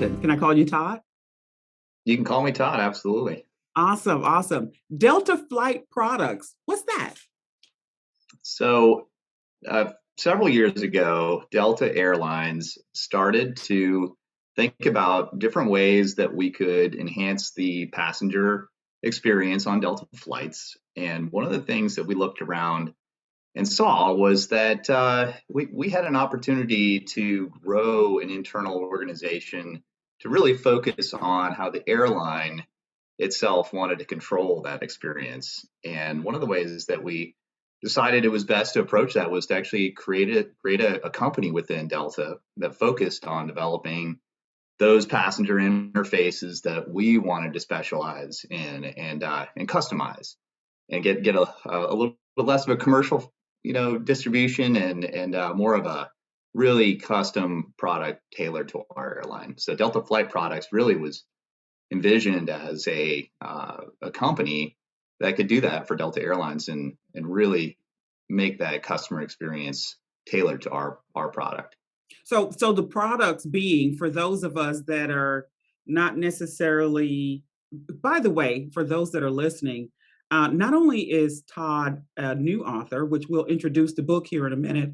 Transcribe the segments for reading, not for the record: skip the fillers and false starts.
Herrington. Can I call you Todd? You can call me Todd, absolutely. Awesome, awesome. Delta Flight Products. What's that? So, several years ago, Delta Airlines started to think about different ways that we could enhance the passenger experience on Delta flights. And one of the things that we looked around and saw was that we had an opportunity to grow an internal organization to really focus on how the airline itself wanted to control that experience. And one of the ways that we decided it was best to approach that was to actually create a company within Delta that focused on developing those passenger interfaces that we wanted to specialize in and customize and get a little bit less of a commercial distribution and more of a really custom product tailored to our airline. So Delta Flight Products really was envisioned as a company that could do that for Delta Airlines and really make that customer experience tailored to our product. So the products being for those of us that are not necessarily, by the way, for those that are listening, not only is Todd a new author, which we'll introduce the book here in a minute,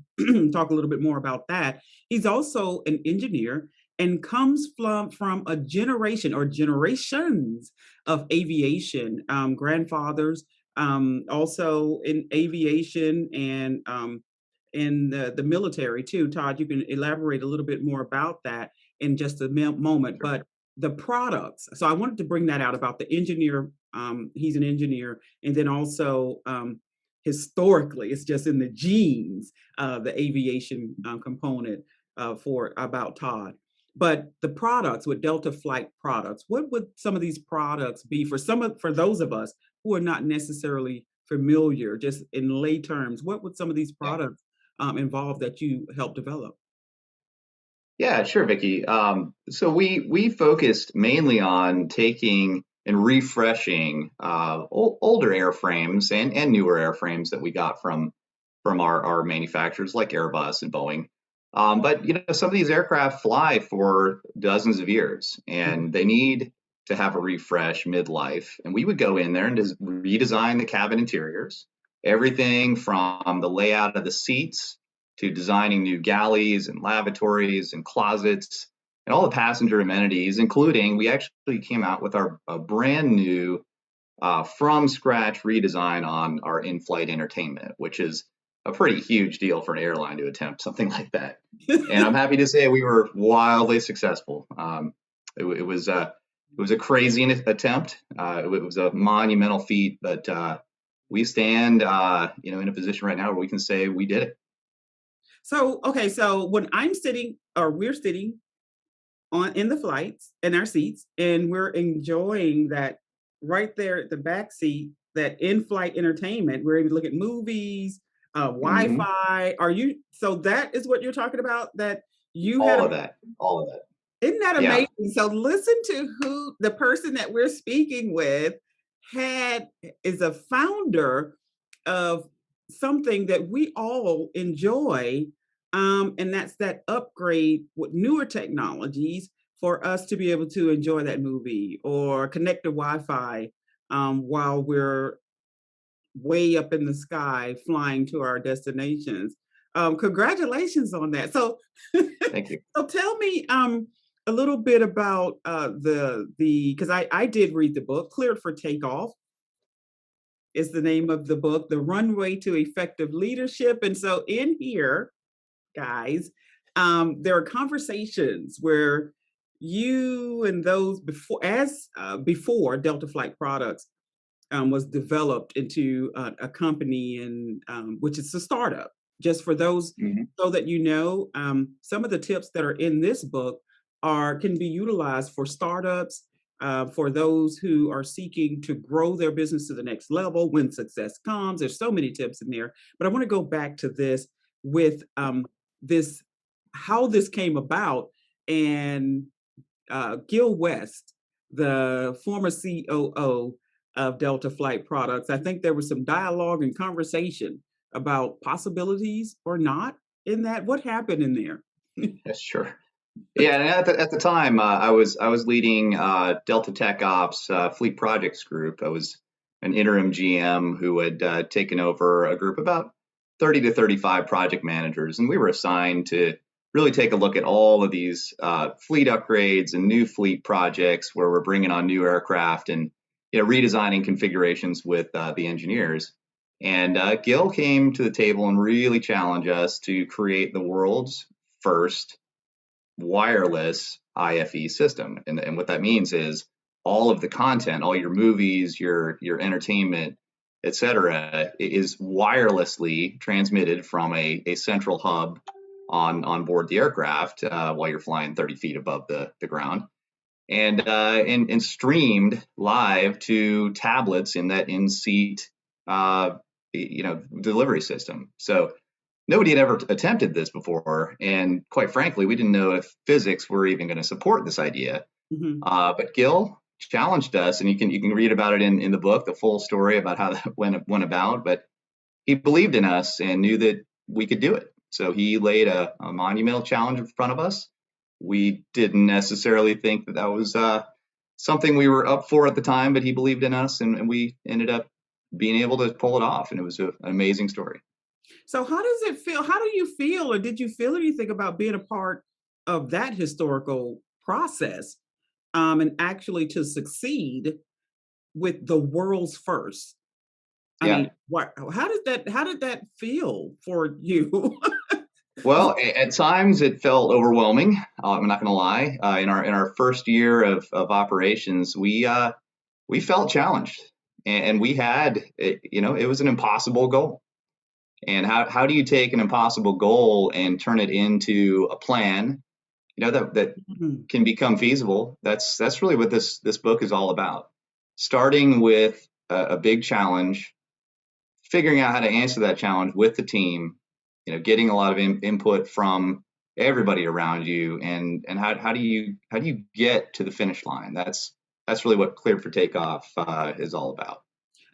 talk a little bit more about that. He's also an engineer and comes from a generation or generations of aviation, grandfathers, also in aviation and in the military too. Todd, you can elaborate a little bit more about that in just a moment. Sure. But the products, so I wanted to bring that out about the engineer. He's an engineer, and then also historically, it's just in the genes, the aviation component for about Todd. But the products with Delta Flight Products, what would some of these products be for those of us who are not necessarily familiar, just in lay terms? What would some of these Yeah. products involve that you helped develop? Yeah, sure, Vicky. So we focused mainly on taking and refreshing older airframes and newer airframes that we got from our manufacturers like Airbus and Boeing. But some of these aircraft fly for dozens of years, and they need to have a refresh midlife. And we would go in there and just redesign the cabin interiors, everything from the layout of the seats to designing new galleys and lavatories and closets and all the passenger amenities, including we actually came out with our a brand new from scratch redesign on our in-flight entertainment, which is a pretty huge deal for an airline to attempt something like that. And I'm happy to say we were wildly successful. It was a crazy attempt. It was a monumental feat, but we stand, in a position right now where we can say we did it. So, okay, so when I'm sitting or we're sitting on in the flights in our seats and we're enjoying that right there at the back seat, that in-flight entertainment, we're able to look at movies, Mhm. Wi-Fi. Are you so that is what you're talking about? That you had All a of that, all of that. isn't that Yeah. amazing? So listen to who the person that we're speaking with had is a founder of something that we all enjoy, and that's that upgrade with newer technologies for us to be able to enjoy that movie or connect to Wi-Fi while we're way up in the sky flying to our destinations. Congratulations on that. So, Thank you. so tell me a little bit about the because I did read the book. Cleared for Takeoff is the name of the book, The Runway to Effective Leadership. And so in here, guys, there are conversations where you and those before Delta Flight Products was developed into a company and which is a startup. Just for those, Mhm. so that some of the tips that are in this book are can be utilized for startups, for those who are seeking to grow their business to the next level when success comes. There's so many tips in there, but I want to go back to this with this how this came about and Gil West, the former COO of Delta Flight Products. I think there was some dialogue and conversation about possibilities or not in that. What happened in there? Yeah, sure. Yeah, and at the time, I was leading Delta Tech Ops Fleet Projects Group. I was an interim GM who had taken over a group about 30 to 35 project managers, and we were assigned to really take a look at all of these fleet upgrades and new fleet projects where we're bringing on new aircraft and redesigning configurations with the engineers. And Gil came to the table and really challenged us to create the world's first wireless IFE system. And what that means is all of the content, all your movies, your entertainment, etc., is wirelessly transmitted from a central hub on board the aircraft while you're flying 30 feet above the ground, and streamed live to tablets in that in seat delivery system. So nobody had ever attempted this before, and quite frankly, we didn't know if physics were even going to support this idea. Mhm. But Gil challenged us, and you can read about it in the book, the full story about how that went about. But he believed in us and knew that we could do it. So he laid a monumental challenge in front of us. We didn't necessarily think that that was something we were up for at the time, but he believed in us, and we ended up being able to pull it off. And it was an amazing story. So how does it feel? How do you feel, or did you feel anything about being a part of that historical process, and actually to succeed with the world's first? I Yeah. mean, what? How did that feel for you? Well, at times it felt overwhelming. I'm not going to lie. In our first year of operations, we felt challenged, and we had it was an impossible goal. And how do you take an impossible goal and turn it into a plan? That Mhm. can become feasible. That's really what this book is all about. Starting with a big challenge, figuring out how to answer that challenge with the team, getting a lot of input from everybody around you, and how do you get to the finish line? That's really what Cleared for Takeoff is all about.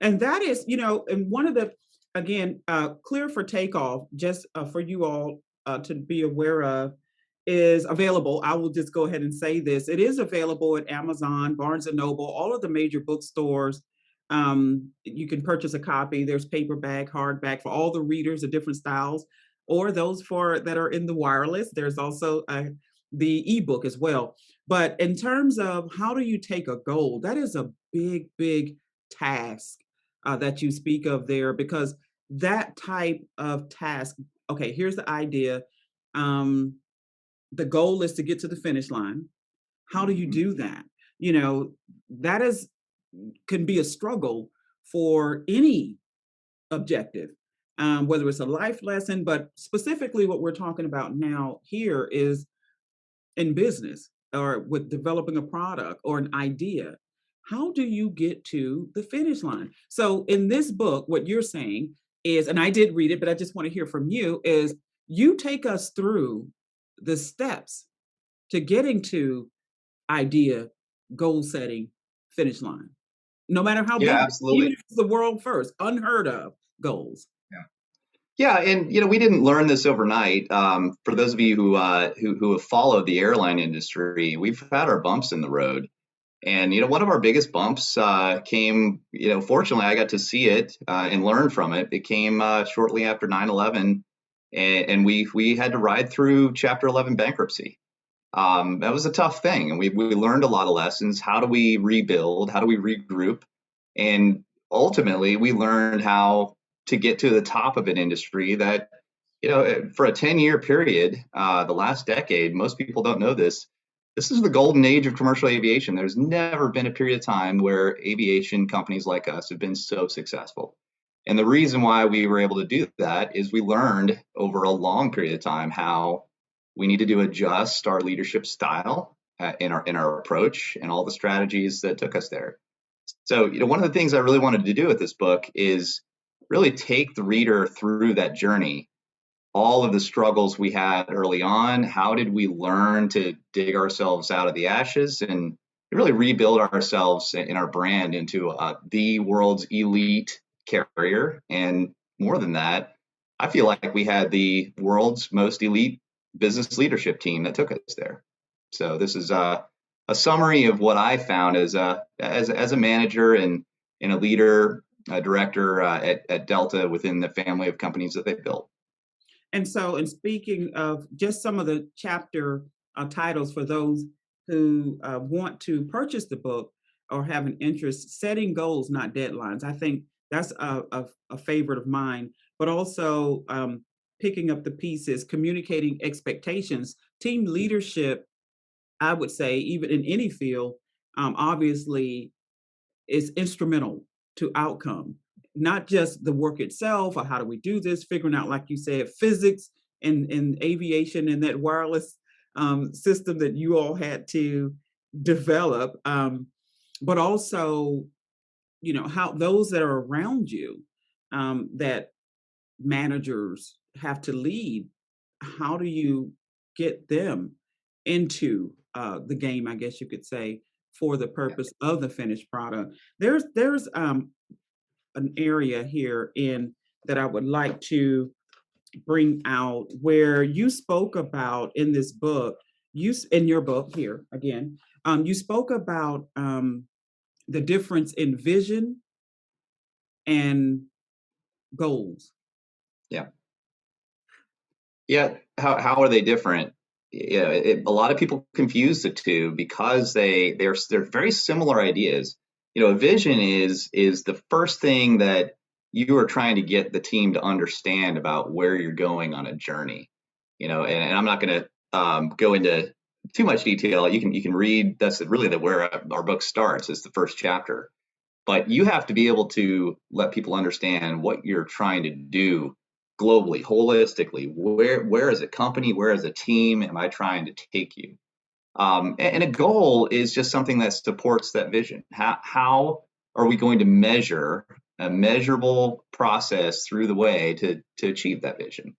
And that is, and one of the, again, clear for takeoff, just for you all to be aware of, is available. I will just go ahead and say this. It is available at Amazon, Barnes and Noble, all of the major bookstores. You can purchase a copy. There's paperback, hardback for all the readers of different styles, or those for that are in the wireless. There's also the ebook as well. But in terms of how do you take a goal, that is a big, big task that you speak of there, because that type of task, okay, here's the idea. Um, the goal is to get to the finish line. How do you Mhm. do that? You know, that is can be a struggle for any objective, whether it's a life lesson, but specifically what we're talking about now here is in business or with developing a product or an idea. How do you get to the finish line? So in this book, what you're saying is, and I did read it, but I just want to hear from you, is you take us through the steps to getting to idea, goal setting, finish line. No matter how Yeah, big, even absolutely. if it's the world first, unheard of goals. Yeah, and we didn't learn this overnight. For those of you who have followed the airline industry, we've had our bumps in the road. And one of our biggest bumps came. Fortunately, I got to see it and learn from it. It came shortly after 9/11, and we had to ride through Chapter 11 bankruptcy. That was a tough thing, and we learned a lot of lessons. How do we rebuild? How do we regroup? And ultimately, we learned how to get to the top of an industry that, for a 10-year period, the last decade, most people don't know this. This is the golden age of commercial aviation. There's never been a period of time where aviation companies like us have been so successful. And the reason why we were able to do that is we learned over a long period of time how we needed to adjust our leadership style in our approach and all the strategies that took us there. So, one of the things I really wanted to do with this book is really take the reader through that journey, all of the struggles we had early on. How did we learn to dig ourselves out of the ashes and really rebuild ourselves in our brand into the world's elite carrier? And more than that, I feel like we had the world's most elite business leadership team that took us there. So this is a summary of what I found as a manager and a leader, a director at Delta within the family of companies that they built. And so, in speaking of just some of the chapter titles for those who want to purchase the book or have an interest, setting goals, not deadlines. I think that's a favorite of mine, but also picking up the pieces, communicating expectations, team leadership. I would say, even in any field, obviously is instrumental to outcome, not just the work itself or how do we do this, figuring out, like you said, physics and aviation and that wireless system that you all had to develop, but also, how those that are around you, that managers have to lead, how do you get them into the game, I guess you could say, for the purpose of the finished product? There's an area here in that I would like to bring out where you spoke about in this book, in your book here again, you spoke about the difference in vision and goals. Yeah. Yeah, how are they different? Yeah, a lot of people confuse the two because they're very similar ideas. A vision is the first thing that you are trying to get the team to understand about where you're going on a journey. And I'm not going to go into too much detail. You can read. That's really where our book starts. Is the first chapter. But you have to be able to let people understand what you're trying to do globally, holistically. Where as a company, where as a team am I trying to take you? And a goal is just something that supports that vision. How are we going to measure a measurable process through the way to achieve that vision?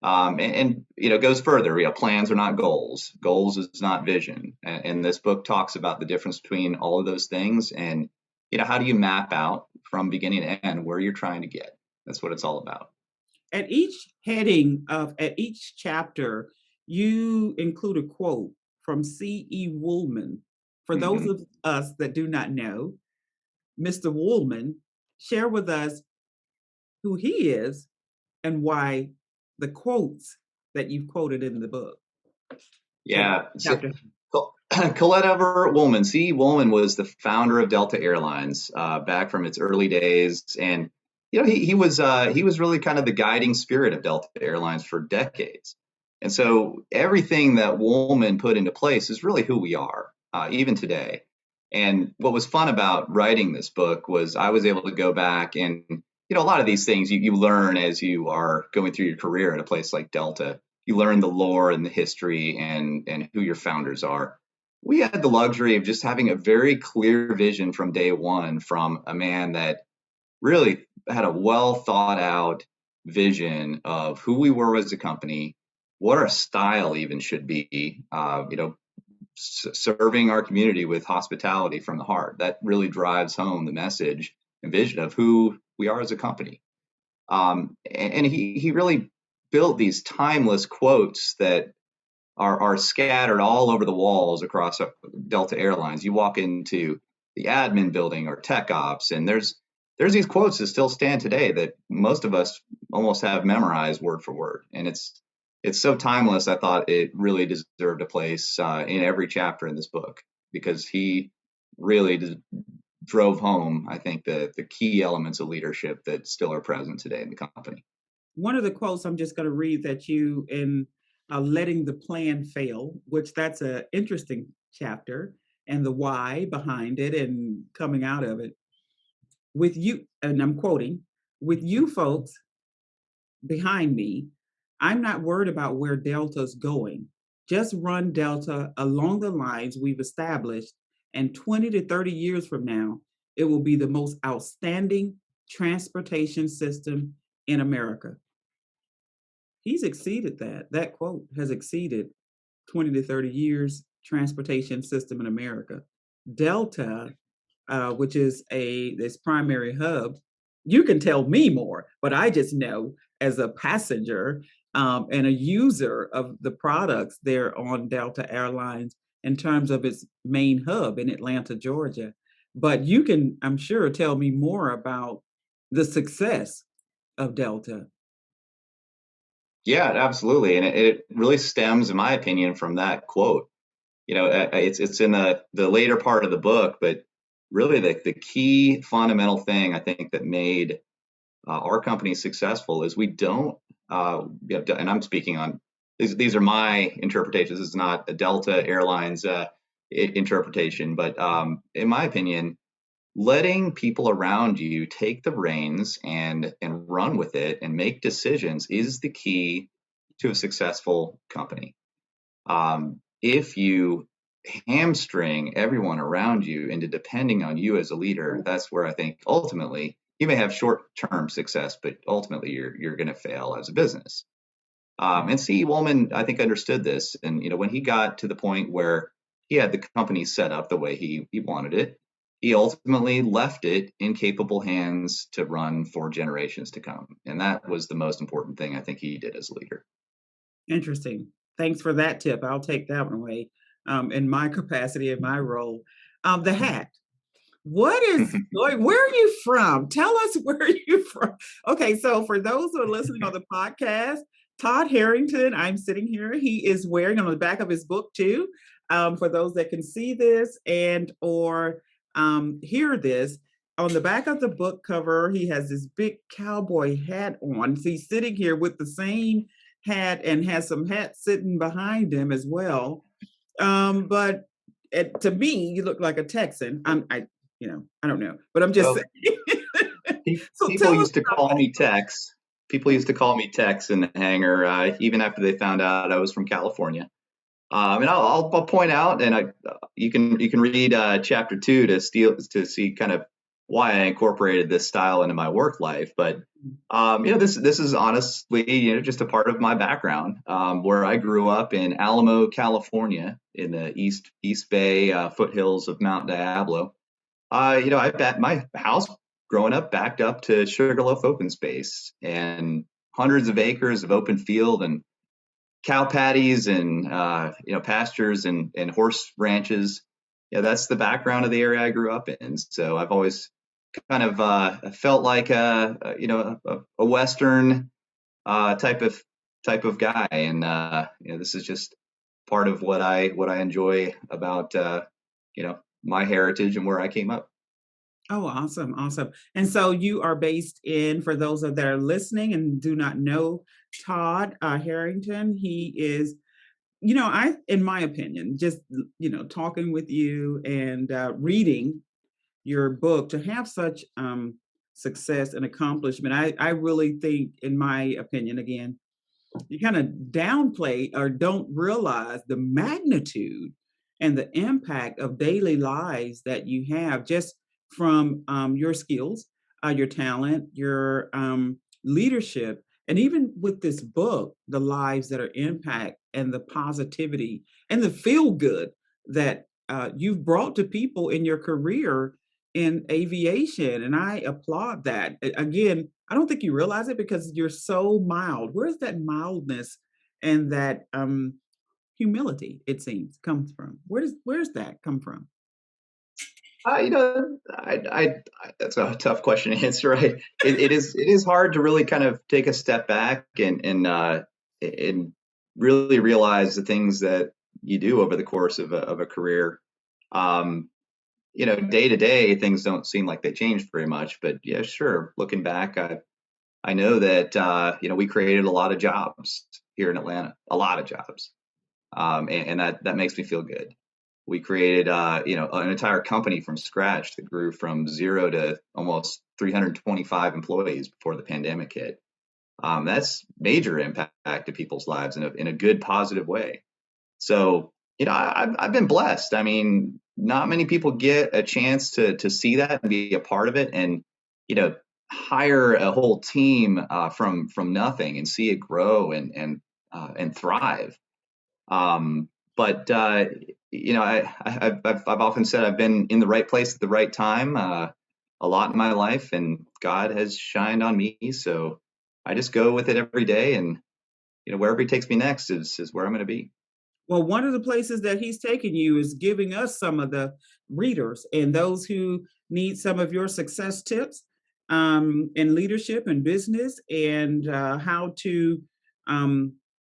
And it goes further. Plans are not goals. Goals is not vision. And this book talks about the difference between all of those things. And how do you map out from beginning to end where you're trying to get? That's what it's all about. At each chapter, you include a quote from C.E. Woolman. For those Hmm. of us that do not know, Mr. Woolman, share with us who he is and why the quotes that you've quoted in the book, that Yeah. So, chapter. Colette Everett Woolman. C. Woolman was the founder of Delta Airlines back from its early days, and he was really kind of the guiding spirit of Delta Airlines for decades. And so everything that Woolman put into place is really who we are, even today. And what was fun about writing this book was I was able to go back and a lot of these things you learn as you are going through your career at a place like Delta. You learn the lore and the history and who your founders are. We had the luxury of just having a very clear vision from day one from a man that really had a well thought out vision of who we were as a company, what our style even should be, serving our community with hospitality from the heart. That really drives home the message and vision of who we are as a company. And he really built these timeless quotes that are scattered all over the walls across Delta Airlines. You walk into the admin building or tech ops, and there's these quotes that still stand today that most of us almost have memorized word for word, and it's so timeless. I thought it really deserved a place in every chapter in this book because he really drove home, I think, the key elements of leadership that still are present today in the company. One of the quotes I'm just going to read that you in letting the plan fail, which that's an interesting chapter, and the why behind it and coming out of it. With you, and I'm quoting, with you folks behind me, I'm not worried about where Delta's going. Just run Delta along the lines we've established, and 20 to 30 years from now, it will be the most outstanding transportation system in America. He's exceeded that. That quote has exceeded 20 to 30 years transportation system in America. Delta, which is this primary hub, you can tell me more, but I just know as a passenger, and a user of the products there on Delta Airlines in terms of its main hub in Atlanta, Georgia. But you can, I'm sure, tell me more about the success of Delta. Yeah, absolutely. And it really stems, in my opinion, from that quote. It's in the later part of the book, but really the key fundamental thing I think that made our company successful is we don't, and I'm speaking on these are my interpretations. This is not a Delta Airlines interpretation, but in my opinion, letting people around you take the reins and run with it and make decisions is the key to a successful company. If you hamstring everyone around you into depending on you as a leader, that's where I think ultimately you may have short-term success, but ultimately you're going to fail as a business. And C. Woolman, I think, understood this, and when he got to the point where he had the company set up the way he wanted it, he ultimately left it in capable hands to run for generations to come, and that was the most important thing I think he did as a leader. Interesting. Thanks for that tip. I'll take that one away in my capacity, in my role. The hat. What is going where are you from? Tell us where you're from. Okay, so for those who are listening on the podcast, Todd Harrington, I'm sitting here. He is wearing on the back of his book too. For those that can see this and or hear this, on the back of the book cover, he has this big cowboy hat on. So he's sitting here with the same hat and has some hats sitting behind him as well. But to me, you look like a Texan. I don't know, but I'm just Well, saying. So people tell us used to about call that. me Tex. People used to call me Tex in the hangar, even after they found out I was from California. And I'll point out, and you can read chapter 2 to see kind of why I incorporated this style into my work life. But this is honestly just a part of my background, where I grew up in Alamo, California, in the East Bay foothills of Mount Diablo. I bet my house growing up backed up to Sugarloaf open space and hundreds of acres of open field and cow patties and pastures and horse ranches. Yeah, that's the background of the area I grew up in. So I've always kind of felt like a Western type of guy, and this is just part of what I enjoy about my heritage and where I came up. Oh, awesome, awesome. And so you are based in, for those that are listening and do not know Todd Harrington, he is, in my opinion, just, talking with you and reading your book to have such success and accomplishment. I really think, in my opinion, again, you kind of downplay or don't realize the magnitude and the impact of daily lives that you have just from your skills, your talent, your leadership, and even with this book, the lives that are impact and the positivity and the feel good that you've brought to people in your career in aviation. And I applaud that. Again, I don't think you realize it because you're so mild. Where's that mildness and that humility, it seems, comes from? Where's that come from? That's a tough question to answer. Right? It is hard to really kind of take a step back and really realize the things that you do over the course of a career. Um, Day to day, things don't seem like they changed very much. But yeah, sure. Looking back, I know that we created a lot of jobs here in Atlanta, a lot of jobs, and that makes me feel good. We created an entire company from scratch that grew from zero to almost 325 employees before the pandemic hit. That's major impact to people's lives in a good positive way. So I've been blessed. I mean, not many people get a chance to see that and be a part of it, and you know hire a whole team from nothing and see it grow and thrive. But I've often said I've been in the right place at the right time a lot in my life, and God has shined on me. So I just go with it every day, and wherever he takes me next is where I'm going to be. Well, one of the places that he's taking you is giving us some of the readers and those who need some of your success tips in leadership and business and how to um,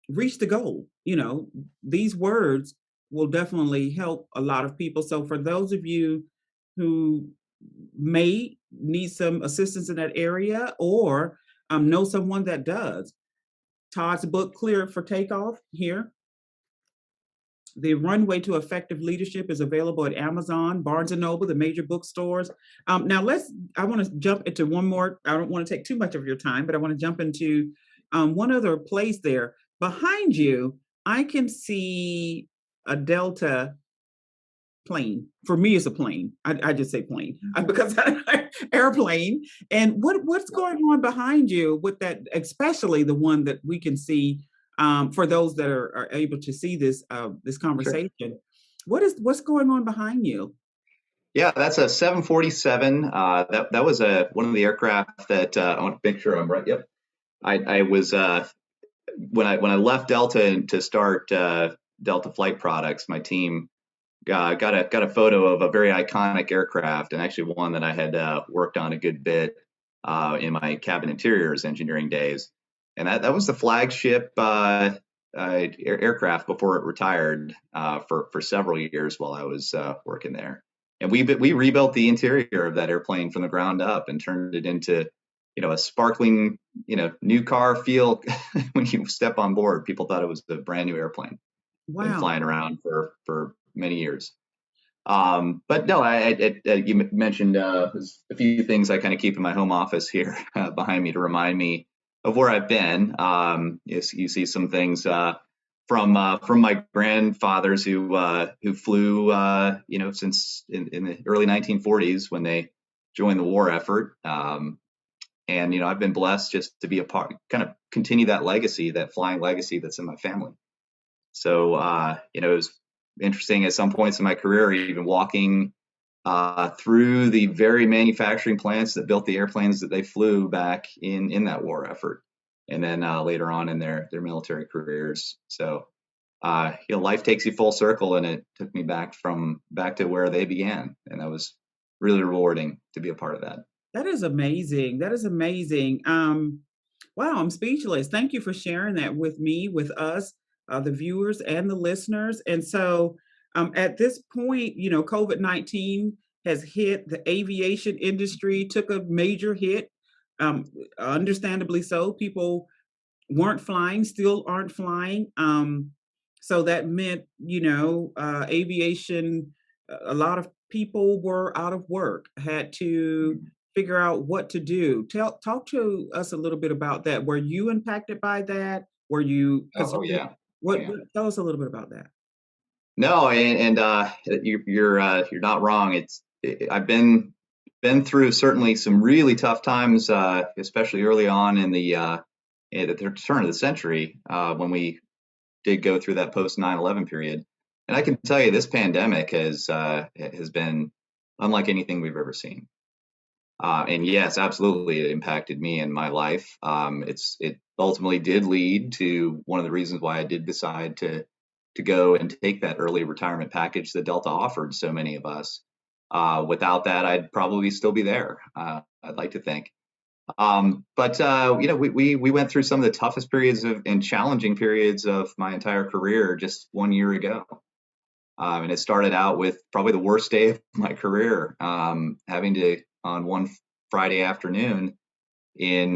reach the goal. You know, these words will definitely help a lot of people. So, for those of you who may need some assistance in that area or know someone that does, Todd's book, Clear for Takeoff, here. The Runway to Effective Leadership is available at Amazon, Barnes and Noble, the major bookstores. Now, I want to jump into one more. I don't want to take too much of your time, but I want to jump into one other place there. Behind you, I can see a Delta plane. For me, it's a plane. I just say plane because airplane. And what's going on behind you with that, especially the one that we can see for those that are able to see this Sure. conversation. What's going on behind you? Yeah, that's a 747. That was one of the aircraft that I want to make sure I'm right. Yep. I was when I left Delta to start Delta Flight Products, my team got a photo of a very iconic aircraft, and actually one that I had worked on a good bit in my cabin interiors engineering days. And that was the flagship aircraft before it retired for several years while I was working there. And we rebuilt the interior of that airplane from the ground up and turned it into a sparkling new car feel when you step on board. People thought it was a brand new airplane. Been Wow. flying around for many years. But no, you mentioned there's a few things I kind of keep in my home office here behind me to remind me of where I've been. You see some things from my grandfathers who flew, since in the early 1940s when they joined the war effort. And I've been blessed just to be a part, kind of continue that legacy, that flying legacy that's in my family. So, it was interesting at some points in my career, even walking through the very manufacturing plants that built the airplanes that they flew back in that war effort, and then later on in their military careers. So, life takes you full circle, and it took me back to where they began, and that was really rewarding to be a part of that. That is amazing. That is amazing. Wow, I'm speechless. Thank you for sharing that with me, with us, the viewers and the listeners. And so, at this point, COVID-19 has hit the aviation industry, took a major hit. Understandably so. People weren't flying, still aren't flying. So that meant, aviation, a lot of people were out of work, had to figure out what to do. Talk to us a little bit about that. Were you impacted by that? Were you, Oh, because oh yeah, oh yeah. tell us a little bit about that. No, and you're not wrong. I've been through certainly some really tough times, especially early on at the turn of the century when we did go through that post 9/11 period. And I can tell you, this pandemic has been unlike anything we've ever seen. And yes, absolutely, it impacted me in my life. It ultimately did lead to one of the reasons why I did decide to go and take that early retirement package that Delta offered so many of us. Without that, I'd probably still be there. I'd like to think. But we went through some of the toughest periods and challenging periods of my entire career just 1 year ago. And it started out with probably the worst day of my career, having to on one Friday afternoon in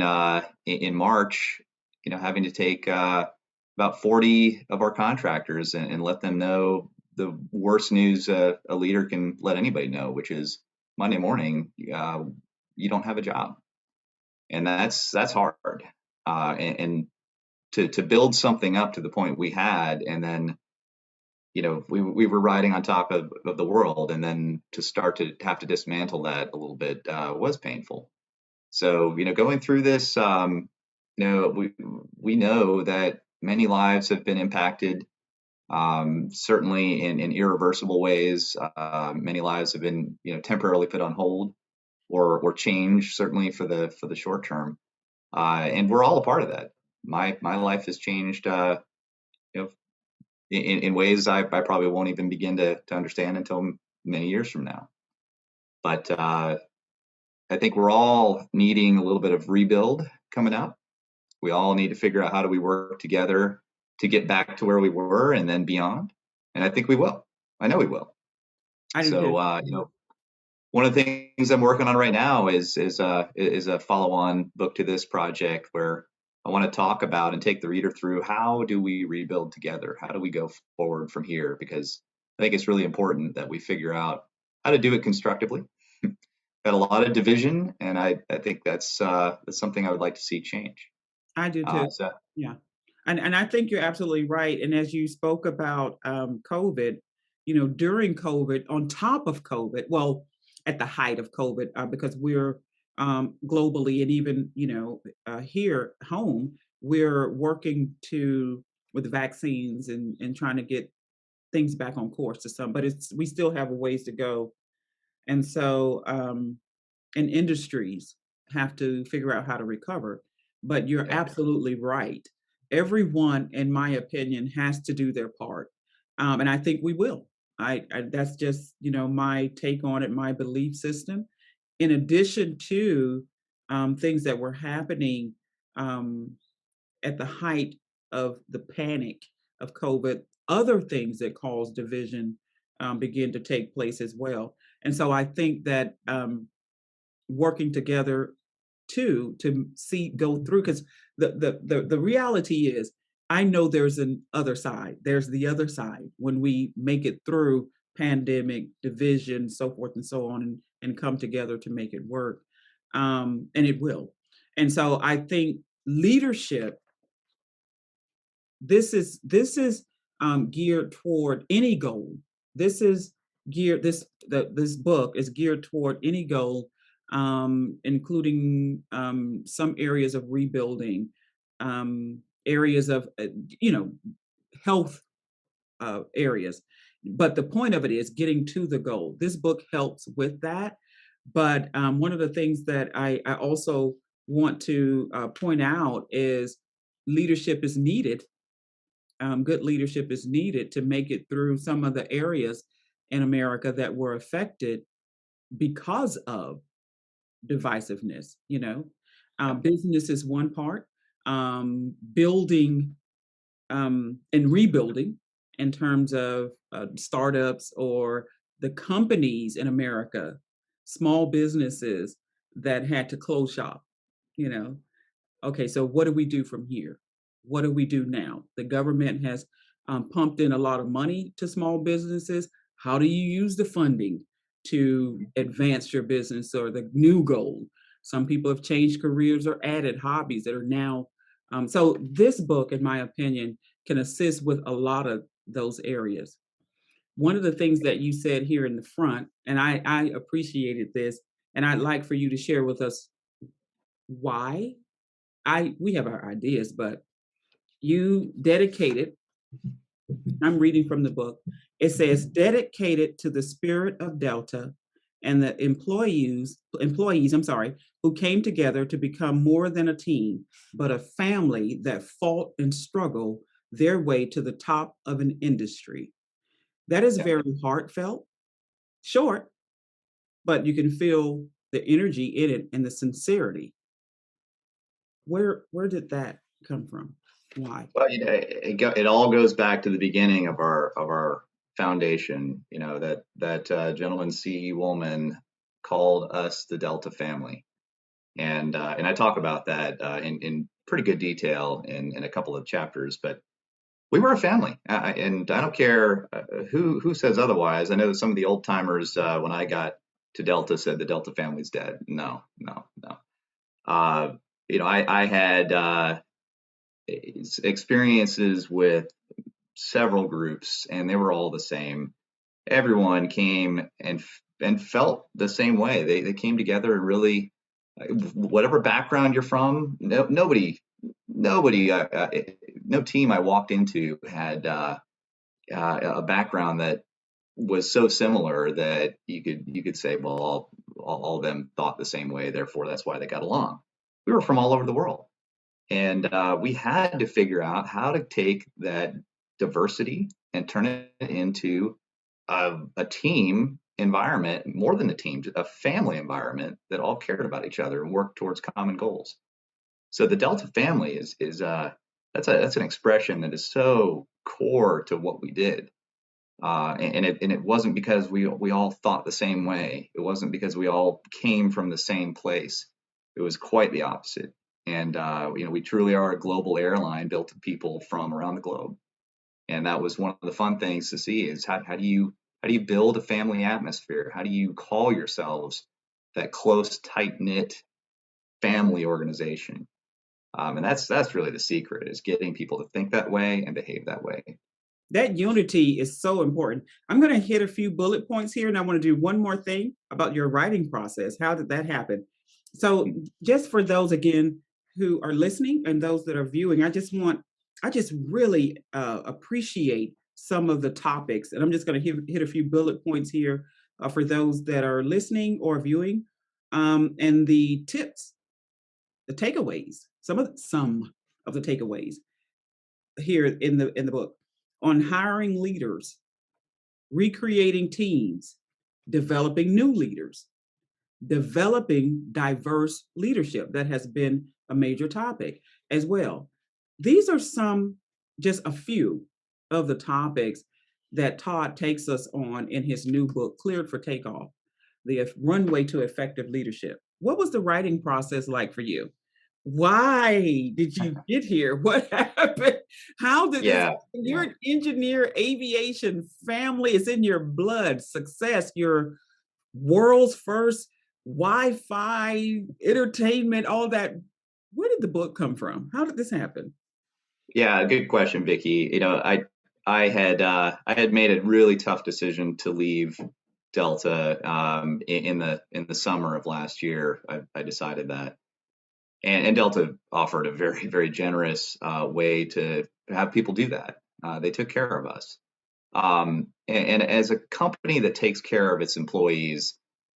March, having to take about 40 of our contractors and let them know the worst news a leader can let anybody know, which is Monday morning, you don't have a job, and that's hard. And to build something up to the point we had, and then we were riding on top of the world, and then to start to have to dismantle that a little bit was painful. So going through this, we know that many lives have been impacted, certainly in irreversible ways. Many lives have been temporarily put on hold or changed, certainly for the short term, and we're all a part of that. my life has changed, you know, in ways I probably won't even begin to understand until many years from now. But I think we're all needing a little bit of rebuild coming up. We all need to figure out how do we work together to get back to where we were and then beyond. And I think we will. I know we will. I do So too. one of the things I'm working on right now is a follow-on book to this project where I want to talk about and take the reader through how do we rebuild together? How do we go forward from here? Because I think it's really important that we figure out how to do it constructively. Got a lot of division, and I think that's something I would like to see change. I do too. So Yeah. And I think you're absolutely right. And as you spoke about COVID, you know, during COVID, on top of COVID, well, at the height of COVID, because we're globally and even, you know, here at home, we're working to with vaccines and trying to get things back on course to some, but it's we still have a ways to go. And so and industries have to figure out how to recover. But you're yeah, absolutely right. Everyone, in my opinion, has to do their part, and I think we will. I that's just you know my take on it, my belief system. In addition to things that were happening um, at the height of the panic of COVID, other things that caused division begin to take place as well. And so I think that working together too to see go through because the reality is I know there's an other side. There's the other side when we make it through pandemic, division, so forth and so on, and come together to make it work. And it will. And so I think leadership this is geared toward any goal. This is geared this book is geared toward any goal, including some areas of rebuilding, areas of you know health areas. But the point of it is getting to the goal. This book helps with that. But one of the things that I also want to point out is leadership is needed, good leadership is needed to make it through some of the areas in America that were affected because of divisiveness. You know, yeah, business is one part, building and rebuilding in terms of startups or the companies in America, small businesses that had to close shop. You know, okay, so what do we do from here? What do we do now? The government has pumped in a lot of money to small businesses. How do you use the funding to advance your business or the new goal? Some people have changed careers or added hobbies that are now. So, this book, in my opinion, can assist with a lot of those areas. One of the things that you said here in the front, and I appreciated this, and I'd like for you to share with us why I we have our ideas, but you dedicated, I'm reading from the book. It says dedicated to the spirit of Delta and the employees, I'm sorry, who came together to become more than a team, but a family that fought and struggled their way to the top of an industry. That is yeah. very heartfelt, short, but you can feel the energy in it and the sincerity. Where did that come from? Why? Well, it all goes back to the beginning of our foundation. You know that gentleman C. Woolman called us the Delta family, and I talk about that in pretty good detail in a couple of chapters. But we were a family, and I don't care who says otherwise. I know that some of the old timers when I got to Delta said the Delta family's dead. No, no, no. Uh, I had experiences with several groups, and they were all the same. Everyone came and felt the same way. They came together and really, whatever background you're from, nobody, no team I walked into had a background that was so similar that you could say, well, all of them thought the same way, therefore that's why they got along. We were from all over the world. And we had to figure out how to take that diversity and turn it into a team environment, more than a team, a family environment that all cared about each other and worked towards common goals. So the Delta family is that's an expression that is so core to what we did. And it wasn't because we all thought the same way. It wasn't because we all came from the same place. It was quite the opposite. And we truly are a global airline built to people from around the globe. And that was one of the fun things to see is how do you build a family atmosphere? How do you call yourselves that close, tight knit family organization? And that's really the secret is getting people to think that way and behave that way. That unity is so important. I'm going to hit a few bullet points here, and I want to do one more thing about your writing process. How did that happen? So, just for those again who are listening and those that are viewing, I just really appreciate some of the topics, and I'm just going to hit a few bullet points here for those that are listening or viewing, and the tips, the takeaways, some of the takeaways here in the book on hiring leaders, recreating teams, developing new leaders, developing diverse leadership. That has been a major topic as well. These are just a few of the topics that Todd takes us on in his new book, Cleared for Takeoff, The Runway to Effective Leadership. What was the writing process like for you? Why did you get here? What happened? How did this? Yeah, You're yeah. an engineer, aviation, family is in your blood, success, your world's first Wi-Fi, entertainment, all that. Where did the book come from? How did this happen? Yeah, good question, Vicky. I had made a really tough decision to leave Delta in the summer of last year. I decided that, and Delta offered a very very generous way to have people do that. They took care of us, and as a company that takes care of its employees,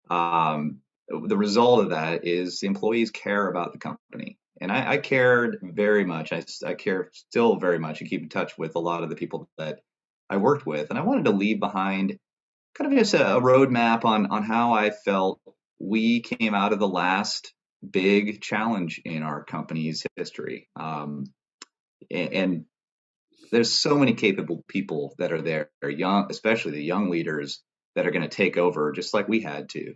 the result of that is the employees care about the company. And I cared very much. I care still very much and keep in touch with a lot of the people that I worked with. And I wanted to leave behind kind of just a roadmap on how I felt we came out of the last big challenge in our company's history. And there's so many capable people that are there, young, especially the young leaders that are going to take over, just like we had to.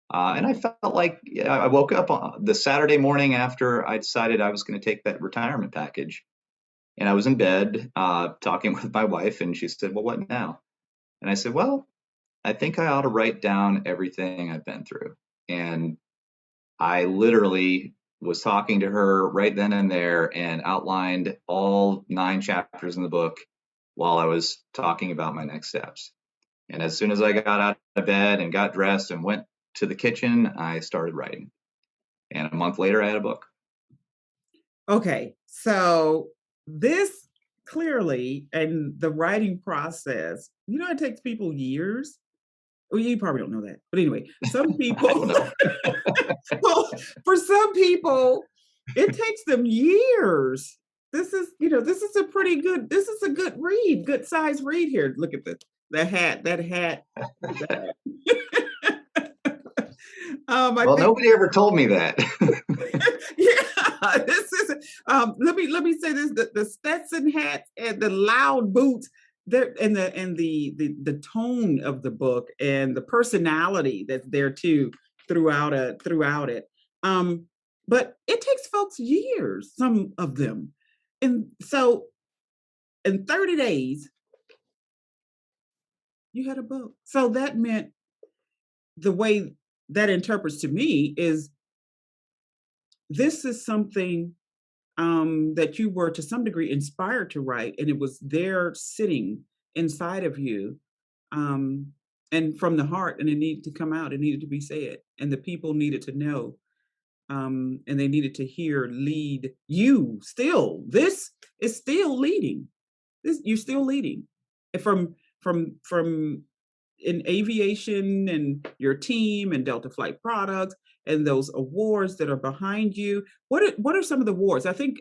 And I felt like I woke up on the Saturday morning after I decided I was going to take that retirement package, and I was in bed talking with my wife, and she said, "Well, what now?" And I said, "Well, I think I ought to write down everything I've been through." And I literally was talking to her right then and there and outlined all 9 chapters in the book while I was talking about my next steps. And as soon as I got out of bed and got dressed and went to the kitchen, I started writing. And a month later, I had a book. Okay, so this clearly and the writing process, it takes people years. Well, you probably don't know that. But anyway, some I don't people, know. well, for some people, it takes them years. This is a pretty good, this is a good read, good size read here. Look at the hat, that hat. Look at that. I Well, think nobody ever told me that. yeah, this is let me say this, the Stetson hats and the loud boots there and the tone of the book and the personality that's there too throughout it. Um but it takes folks years, some of them. And so in 30 days you had a book. So that meant the way that interprets to me is this is something that you were to some degree inspired to write, and it was there sitting inside of you, um, and from the heart, and it needed to come out, it needed to be said, and the people needed to know, and they needed to hear lead you still. This is still leading. This you're still leading. And from in aviation and your team and Delta Flight Products and those awards that are behind you. What are some of the awards? I think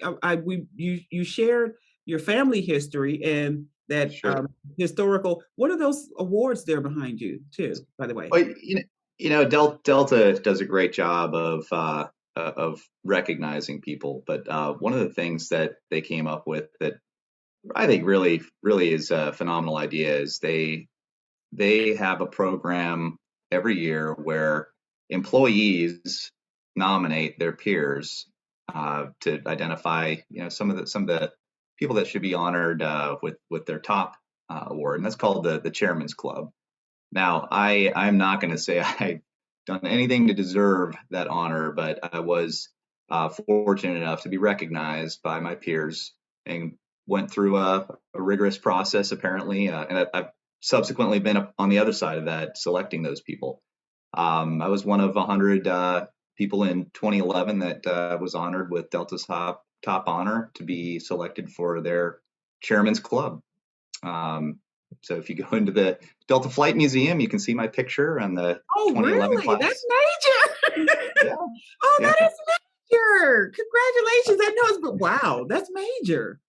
you shared your family history and that Sure. historical. What are those awards there behind you too? By the way. Well, Delta does a great job of recognizing people, but one of the things that they came up with that I think really is a phenomenal idea is they have a program every year where employees nominate their peers to identify some of the people that should be honored with their top award, and that's called the Chairman's Club. Now, I'm not going to say I've done anything to deserve that honor, but I was fortunate enough to be recognized by my peers and went through a rigorous process, apparently, and I've subsequently been on the other side of that, selecting those people. I was one of 100 people in 2011 that was honored with Delta's top honor to be selected for their Chairman's Club. So if you go into the Delta Flight Museum, you can see my picture on the Oh, 2011 really? That's class. major. Yeah, Oh, yeah, that is major. Congratulations. I know it's, but wow, that's major.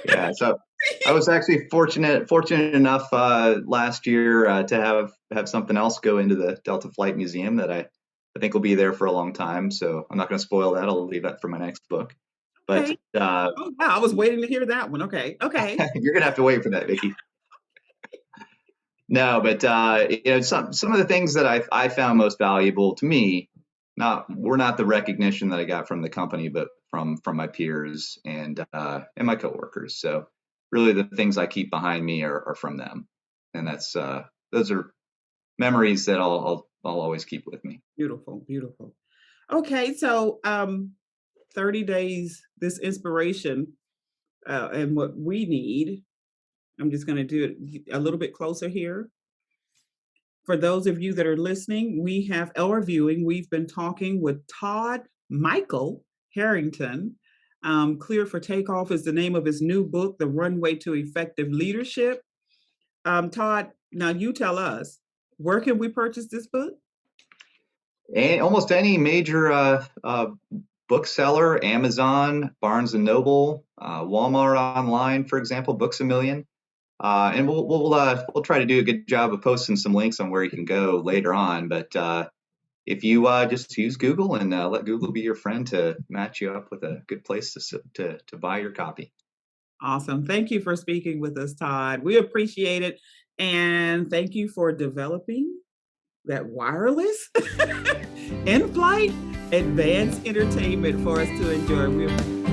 yeah. So I was actually fortunate enough last year to have something else go into the Delta Flight Museum that I think will be there for a long time. So I'm not going to spoil that. I'll leave that for my next book. But Okay. Oh, wow. I was waiting to hear that one. Okay. Okay. you're gonna have to wait for that, Vicky. No, but some of the things that I found most valuable to me, were not the recognition that I got from the company, but from my peers and my coworkers. So really, the things I keep behind me are from them, and those are memories that I'll always keep with me. Beautiful. Beautiful. Okay. So 30 days, this inspiration and what we need. I'm just going to do it a little bit closer here. For those of you that are listening, we have our viewing. We've been talking with Todd Michael Herrington. Clear for Takeoff is the name of his new book, The Runway to Effective Leadership. Todd, now you tell us, where can we purchase this book? And almost any major bookseller, Amazon, Barnes and Noble, Walmart online, for example, Books a Million. And we'll try to do a good job of posting some links on where you can go later on. But if you just use Google and let Google be your friend to match you up with a good place to buy your copy. Awesome. Thank you for speaking with us, Todd. We appreciate it. And thank you for developing that wireless in flight advanced entertainment for us to enjoy.